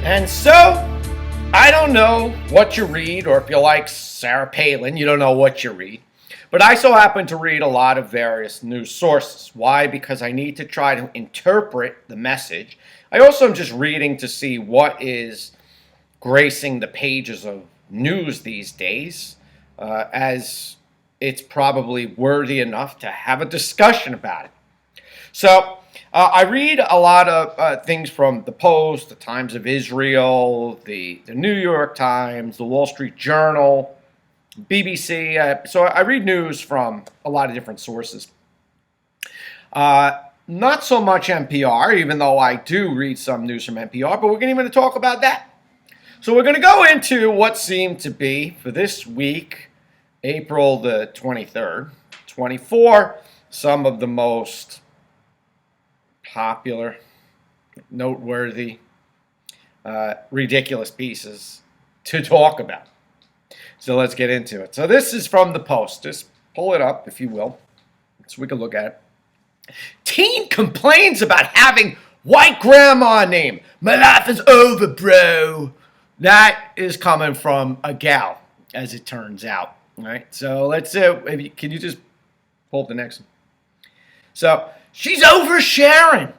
And so, I don't know what you read, or if you like Sarah Palin, you don't know what you read. But I so happen to read a lot of various news sources. Why? Because I need to try to interpret the message. I also am just reading to see what is gracing the pages of news these days, as it's probably worthy enough to have a discussion about it. So I read a lot of things from the Post, the Times of Israel, the New York Times, the Wall Street Journal, BBC. So I read news from a lot of different sources. Not so much NPR, even though I do read some news from NPR, but we're going to talk about that. So we're going to go into what seemed to be, for this week, April the 23rd, 24, some of the most popular, noteworthy, ridiculous pieces to talk about. So let's get into it. So this is from the Post. Just pull it up, if you will, so we can look at it. Teen complains about having white grandma name. My life is over, bro. That is coming from a gal, as it turns out. All right. So let's can you just pull up the next one? So she's oversharing.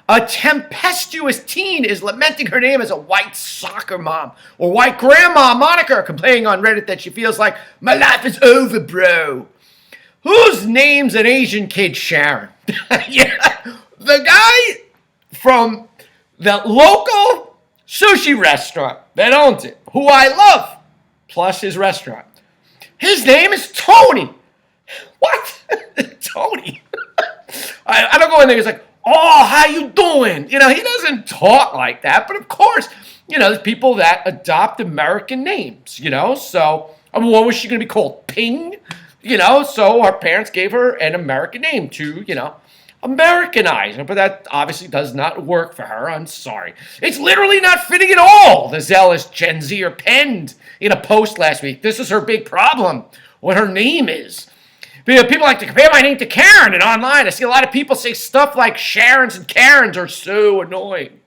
A tempestuous teen is lamenting her name as a white soccer mom or white grandma moniker, complaining on Reddit that she feels like my life is over, bro. Whose name's an Asian kid Sharon? Yeah, the guy from the local sushi restaurant that owns it, who I love, plus his restaurant. His name is Tony. What? Tony. I don't go in there. He's like, oh, how you doing? He doesn't talk like that. But of course, there's people that adopt American names, So, what was she going to be called? Ping? So our parents gave her an American name to, Americanize her. But that obviously does not work for her. I'm sorry. It's literally not fitting at all, the zealous Gen Zer penned in a post last week. This is her big problem, what her name is. People like to compare my name to Karen, and online I see a lot of people say stuff like Sharons and Karens are so annoying.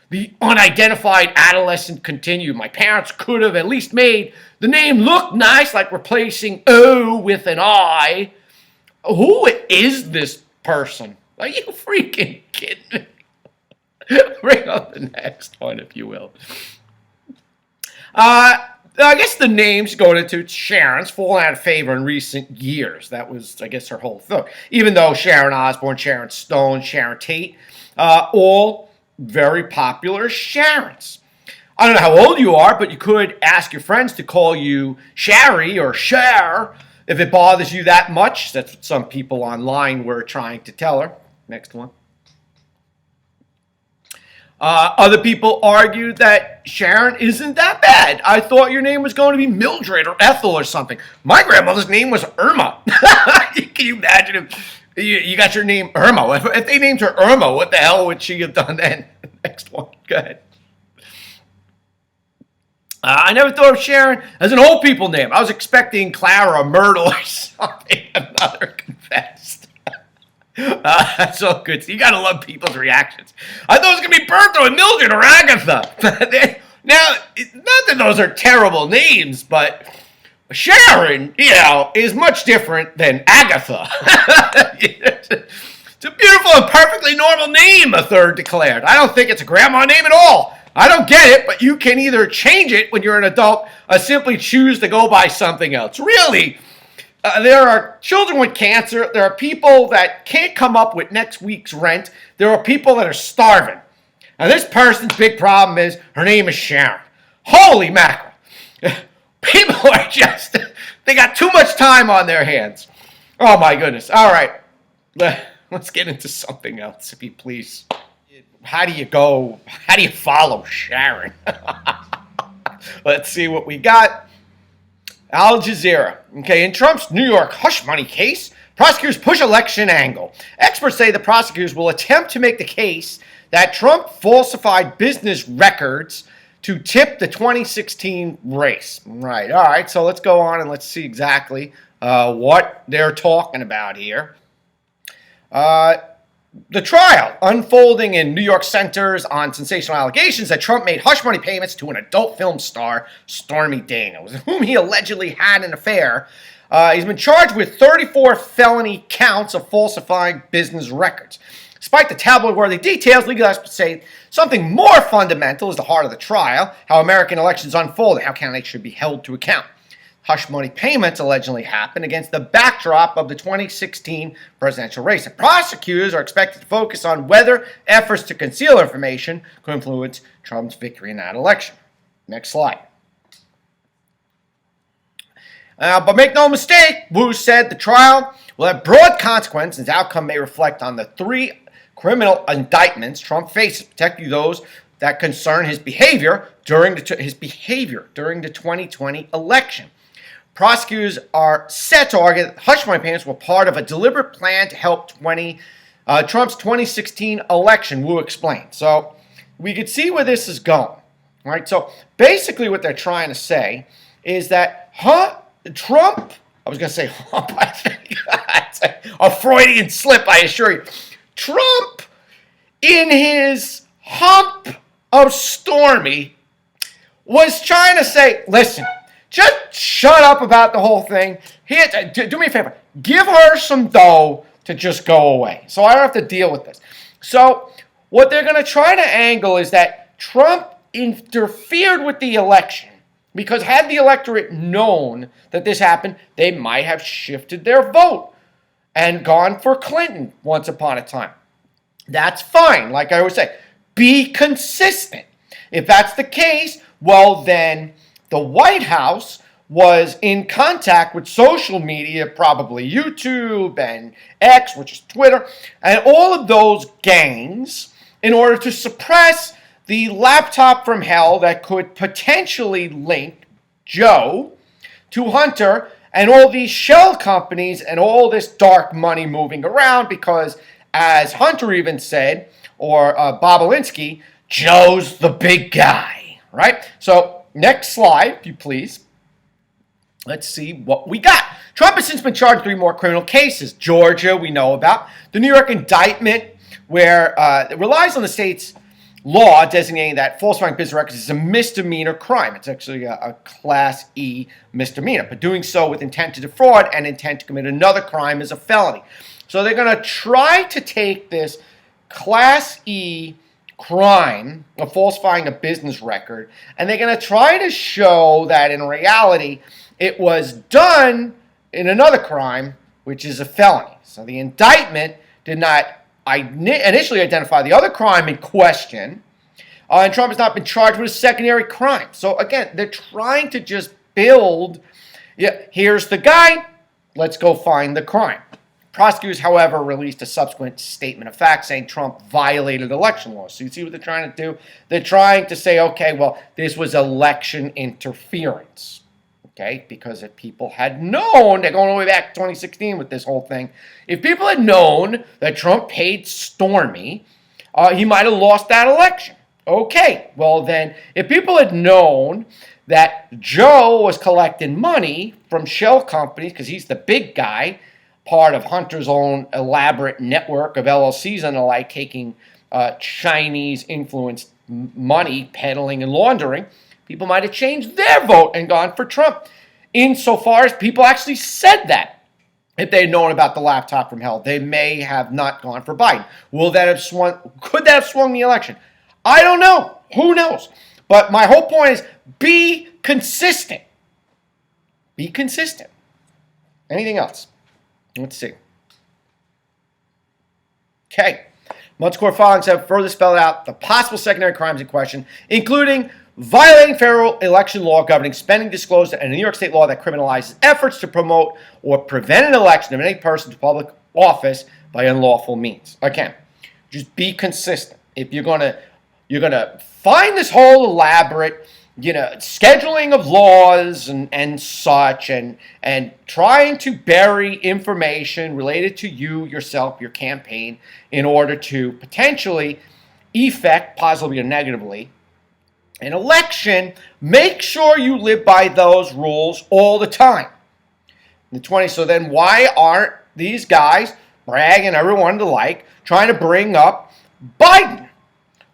The unidentified adolescent continued. My parents could have at least made the name look nice, like replacing O with an I. Who is this person? Are you freaking kidding me? Bring up the next one, if you will. I guess the names going into Sharon's fallen out of favor in recent years. That was, I guess, her whole thing. Even though Sharon Osbourne, Sharon Stone, Sharon Tate, all very popular Sharons. I don't know how old you are, but you could ask your friends to call you Shari or Cher if it bothers you that much. That's what some people online were trying to tell her. Next one. Other people argued that Sharon isn't that bad. I thought your name was going to be Mildred or Ethel or something. My grandmother's name was Irma. Can you imagine if you got your name Irma? If they named her Irma, what the hell would she have done then? Next one. Go ahead. I never thought of Sharon as an old people name. I was expecting Clara or Myrtle or something. Another confessed. That's so good. You gotta love people's reactions. I thought it was gonna be Bertha or Mildred or Agatha. Now, not that those are terrible names, but Sharon, is much different than Agatha. It's a beautiful and perfectly normal name, a third declared. I don't think it's a grandma name at all. I don't get it, but you can either change it when you're an adult or simply choose to go by something else. Really? There are children with cancer. There are people that can't come up with next week's rent. There are people that are starving. Now, this person's big problem is her name is Sharon. Holy mackerel. People are just, they got too much time on their hands. Oh, my goodness. All right. Let's get into something else, if you please. How do you follow Sharon? Let's see what we got. Al Jazeera. Okay, in Trump's New York hush money case, prosecutors push election angle. Experts say the prosecutors will attempt to make the case that Trump falsified business records to tip the 2016 race. Right, all right, so let's go on and let's see exactly what they're talking about here. The trial unfolding in New York centers on sensational allegations that Trump made hush money payments to an adult film star, Stormy Daniels, with whom he allegedly had an affair. He's been charged with 34 felony counts of falsifying business records. Despite the tabloid-worthy details, legal experts say something more fundamental is the heart of the trial, how American elections unfold and how candidates should be held to account. Hush money payments allegedly happened against the backdrop of the 2016 presidential race. And prosecutors are expected to focus on whether efforts to conceal information could influence Trump's victory in that election. Next slide. But make no mistake, Wu said the trial will have broad consequences. Its outcome may reflect on the 3 criminal indictments Trump faces, particularly those that concern his behavior during the 2020 election. Prosecutors are set to argue that hush money payments were part of a deliberate plan to help Trump's 2016 election, Wu explained. So we could see where this is going. Right? So basically what they're trying to say is that Trump, I was going to say hump, I think, a Freudian slip, I assure you. Trump, in his hump of Stormy, was trying to say, listen, just shut up about the whole thing. Here, do me a favor. Give her some dough to just go away, so I don't have to deal with this. So what they're going to try to angle is that Trump interfered with the election because had the electorate known that this happened, they might have shifted their vote and gone for Clinton once upon a time. That's fine. Like I always say, be consistent. If that's the case, well then the White House was in contact with social media, probably YouTube and X, which is Twitter, and all of those gangs in order to suppress the laptop from hell that could potentially link Joe to Hunter and all these shell companies and all this dark money moving around because, as Hunter even said, or Bobulinski, Joe's the big guy, right? So next slide, if you please. Let's see what we got. Trump has since been charged with 3 more criminal cases. Georgia, we know about. The New York indictment, where it relies on the state's law designating that falsifying business records is a misdemeanor crime. It's actually a Class E misdemeanor, but doing so with intent to defraud and intent to commit another crime is a felony. So they're going to try to take this Class E crime of falsifying a business record, and they're going to try to show that in reality it was done in another crime, which is a felony. So the indictment did not initially identify the other crime in question, and Trump has not been charged with a secondary crime. So again, they're trying to just build, here's the guy, let's go find the crime. Prosecutors, however, released a subsequent statement of fact saying Trump violated election laws. So you see what they're trying to do? They're trying to say, okay, well, this was election interference. Okay, because if people had known, they're going all the way back to 2016 with this whole thing. If people had known that Trump paid Stormy, he might have lost that election. Okay, well then, if people had known that Joe was collecting money from shell companies, because he's the big guy, part of Hunter's own elaborate network of LLCs and the like, taking Chinese-influenced money, peddling and laundering, people might have changed their vote and gone for Trump. Insofar as people actually said that, if they had known about the laptop from hell, they may have not gone for Biden. Could that have swung the election? I don't know. Who knows? But my whole point is be consistent. Be consistent. Anything else? Let's see. Okay. Much court filings have further spelled out the possible secondary crimes in question, including violating federal election law governing spending disclosure and a New York state law that criminalizes efforts to promote or prevent an election of any person to public office by unlawful means. Again, just be consistent. If you're gonna find this whole elaborate, scheduling of laws and such, and trying to bury information related to you, yourself, your campaign, in order to potentially effect, positively or negatively, an election, make sure you live by those rules all the time. So then why aren't these guys bragging everyone to like, trying to bring up Biden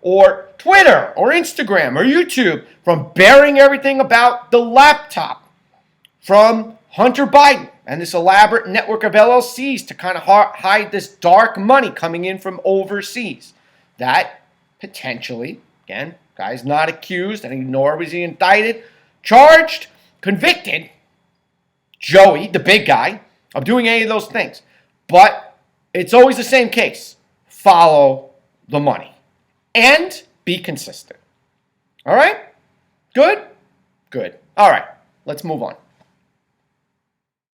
or Twitter or Instagram or YouTube, from burying everything about the laptop from Hunter Biden and this elaborate network of LLCs to kind of hide this dark money coming in from overseas. That potentially, again, guy's not accused, and nor was he indicted, charged, convicted, Joey, the big guy, of doing any of those things. But it's always the same case. Follow the money. And be consistent. All right? Good? Good. All right. Let's move on.